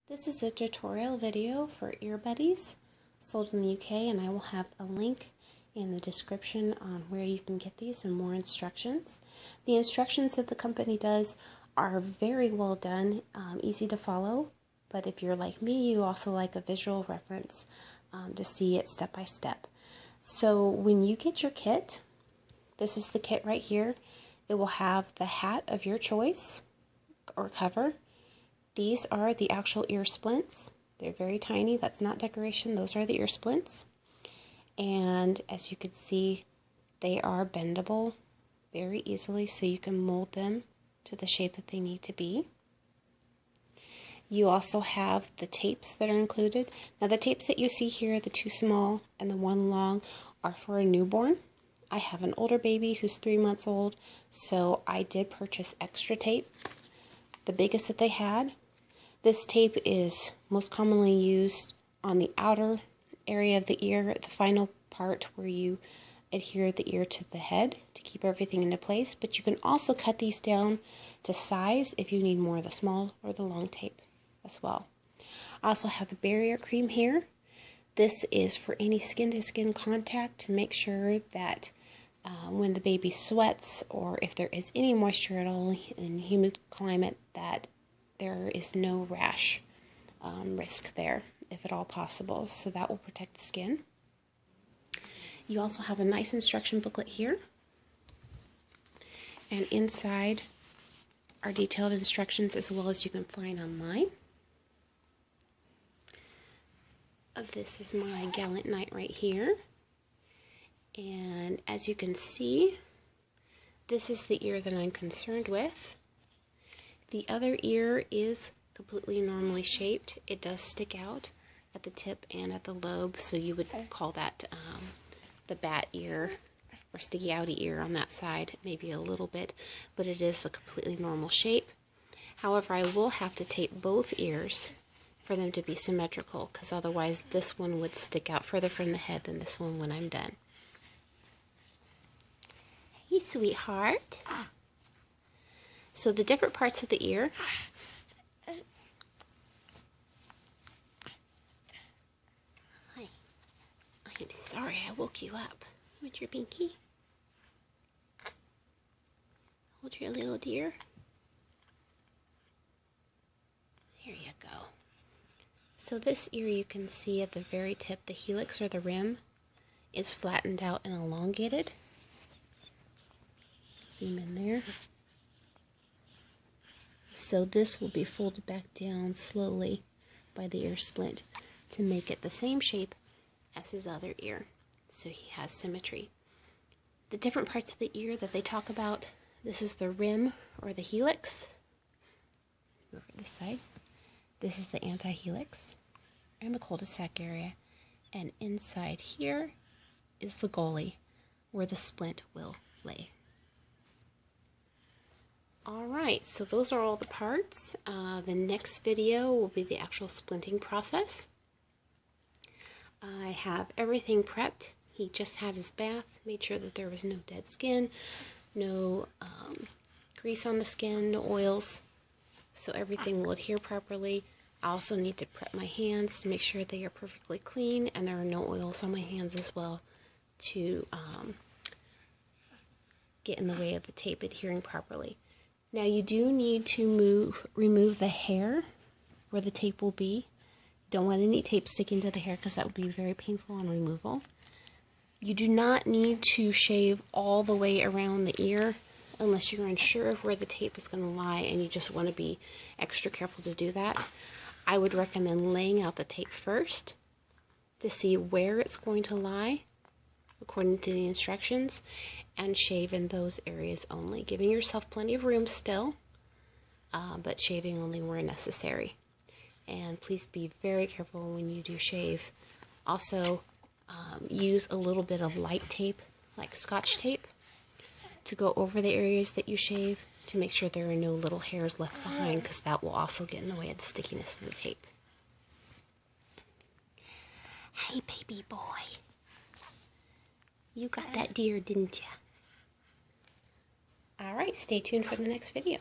This is a tutorial video for Ear Buddies, sold in the UK, and I will have a link in the description on where you can get these and more instructions. The instructions that the company does are very well done, easy to follow, but if you're like me, you also like a visual reference to see it step by step. So when you get your kit, this is the kit right here. It will have the hat of your choice or cover. These are the actual ear splints. They're very tiny. That's not decoration. Those are the ear splints. And as you can see, they are bendable very easily, so you can mold them to the shape that they need to be. You also have the tapes that are included. Now the tapes that you see here, the 2 small and the 1 long, are for a newborn. I have an older baby who's 3 months old, so I did purchase extra tape, the biggest that they had. This tape is most commonly used on the outer area of the ear, the final part where you adhere the ear to the head to keep everything into place, but you can also cut these down to size if you need more of the small or the long tape as well. I also have the barrier cream here. This is for any skin-to-skin contact to make sure that when the baby sweats or if there is any moisture at all in humid climate, that there is no rash risk there, if at all possible. So that will protect the skin. You also have a nice instruction booklet here. And inside are detailed instructions as well as you can find online. This is my Gallant Knight right here. And as you can see, this is the ear that I'm concerned with. The other ear is completely normally shaped. It does stick out at the tip and at the lobe, so you would call that the bat ear or sticky outy ear on that side, maybe a little bit, but it is a completely normal shape. However, I will have to tape both ears for them to be symmetrical, because otherwise this one would stick out further from the head than this one when I'm done. Hey, sweetheart. So the different parts of the ear. Hi. I am sorry I woke you up. You want your binky? Hold your little dear. There you go. So this ear, you can see at the very tip, the helix or the rim is flattened out and elongated. Zoom in there. So this will be folded back down slowly by the ear splint to make it the same shape as his other ear, so he has symmetry. The different parts of the ear that they talk about, this is the rim or the helix. Over this side. This is the anti-helix and the cul-de-sac area. And inside here is the goalie, where the splint will lay. Alright, so those are all the parts. The next video will be the actual splinting process. I have everything prepped. He just had his bath, made sure that there was no dead skin, no grease on the skin, no oils, so everything will adhere properly. I also need to prep my hands to make sure they are perfectly clean and there are no oils on my hands as well to get in the way of the tape adhering properly. Now you do need to remove the hair where the tape will be. Don't want any tape sticking to the hair because that would be very painful on removal. You do not need to shave all the way around the ear unless you're unsure of where the tape is going to lie and you just want to be extra careful to do that. I would recommend laying out the tape first to see where it's going to lie according to the instructions, and shave in those areas only, giving yourself plenty of room still, but shaving only where necessary. And please be very careful when you do shave. Also, use a little bit of light tape, like Scotch tape, to go over the areas that you shave to make sure there are no little hairs left behind, because that will also get in the way of the stickiness of the tape. Hey, baby boy. You got that deer, didn't you? Alright, stay tuned for the next video.